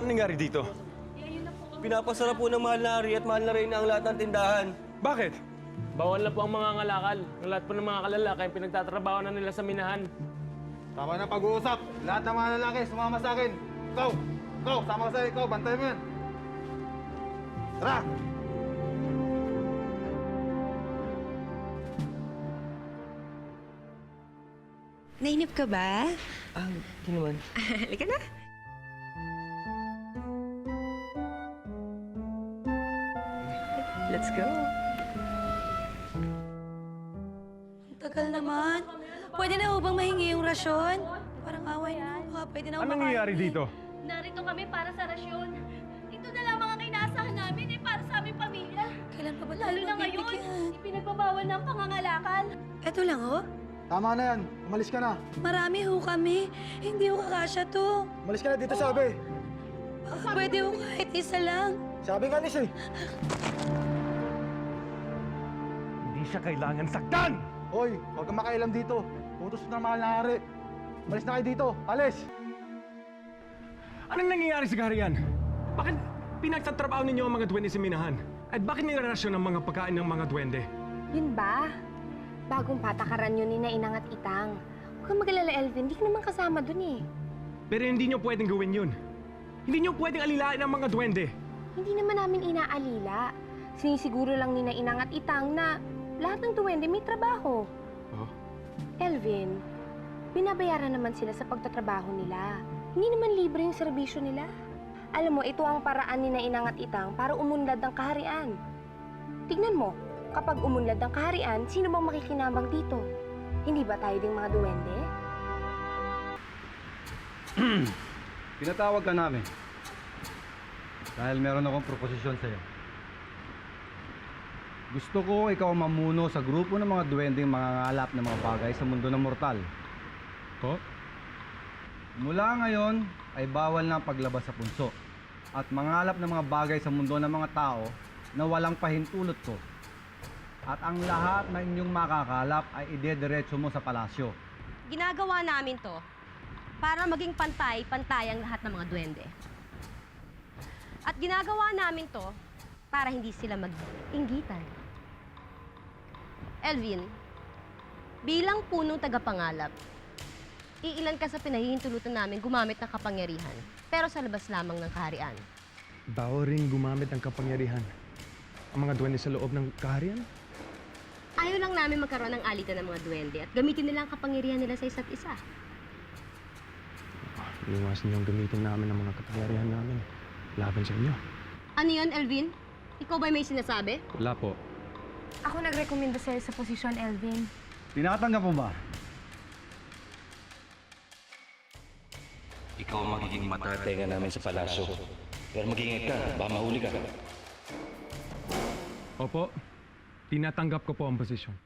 Ano nangyari dito? Pinapasara po ng mahal na hari at mahal na rin ang lahat ng tindahan. Bakit? Bawal na po ang mga ngalakal. Ang lahat po ng mga kalalaki ang pinagtatrabaho na nila sa minahan. Tama na pag-uusap. Lahat ng mga lalaki, sumama sa akin. Ikaw, sama ka sa akin. Ikaw, bantay mo yan. Tara! Nainip ka ba? Di naman. Halika na. Let's go. Ang tagal naman. Pwede na ho bang mahingi yung rasyon? Parang away na. Baka pwede na ho Ano makain nangyayari eh. dito? Narito kami para sa rasyon. Ito na lamang ang inaasahan namin para sa aming pamilya. Kailan pa ba tayo Lalo na ngayon, magbibigyan? ipinagbabawal ng pangangalakal. Eto lang ho. Tama na yan. Umalis ka na. Marami ho kami. Hindi ho kakasya to. Umalis ka na dito, sabi. Baka pwede ho kahit isa lang. Sabi ka, Nis, eh. Hindi siya kailangan saktan! Hoy, huwag kang makailam dito. Utos na mahal na hari. Umalis na kayo dito. Alis! Anong nangyayari sa kaharian? Bakit pinagtatrabaho ninyo ang mga duwende sa minahan? At bakit nilarasyon ang mga pagkain ng mga duwende? Yun ba? Bagong patakaran yun ni na Inang at Itang. Huwag kang mag-alala, Elvin. Hindi ka naman kasama dun eh. Pero hindi nyo pwedeng gawin yun. Hindi nyo pwedeng alilain ang mga duwende. Hindi naman namin inaalila. Sinisiguro lang ni na Inang at Itang na lahat ng duwende may trabaho. Oh? Elvin, binabayaran naman sila sa pagtatrabaho nila. Hindi naman libre yung serbisyo nila. Alam mo, ito ang paraan ni na Inang at Itang para umunlad ng kaharian. Tignan mo, kapag umunlad ng kaharian, sino bang makikinabang dito? Hindi ba tayo ding mga duwende? Pinatawag ka namin. Dahil meron akong proposisyon sa'yo. Gusto ko ikaw mamuno sa grupo ng mga duwendeng mangangalap ng mga bagay sa mundo ng mortal. Po? Mula ngayon ay bawal na ang paglabas sa punso at mangalap ng mga bagay sa mundo ng mga tao na walang pahintulot ko. At ang lahat na inyong makakalap ay idediretso mo sa palasyo. Ginagawa namin to para maging pantay-pantay ang lahat ng mga duwende. At ginagawa namin to para hindi sila mag-inggitan. Elvin, bilang punong tagapangalap, iilan ka sa pinahihintulutan namin gumamit ng kapangyarihan, pero sa labas lamang ng kaharian. Bawal rin gumamit ng kapangyarihan ang mga duwende sa loob ng kaharian? Ayaw lang namin magkaroon ng alitan ng mga duwende at gamitin nila ang kapangyarihan nila sa isa't isa. Iwas niyong gamitin namin ang mga kapangyarihan namin laban sa inyo. Ano yun, Elvin? Ikaw ba may sinasabi? Wala po. Ako nagrekomenda sa'yo sa posisyon, Elvin. Tinatanggap mo ba? Ikaw ang magiging matatenga namin sa palasyo. Pero mag-ingat ka, baka mahuli ka. Opo, tinatanggap ko po ang posisyon.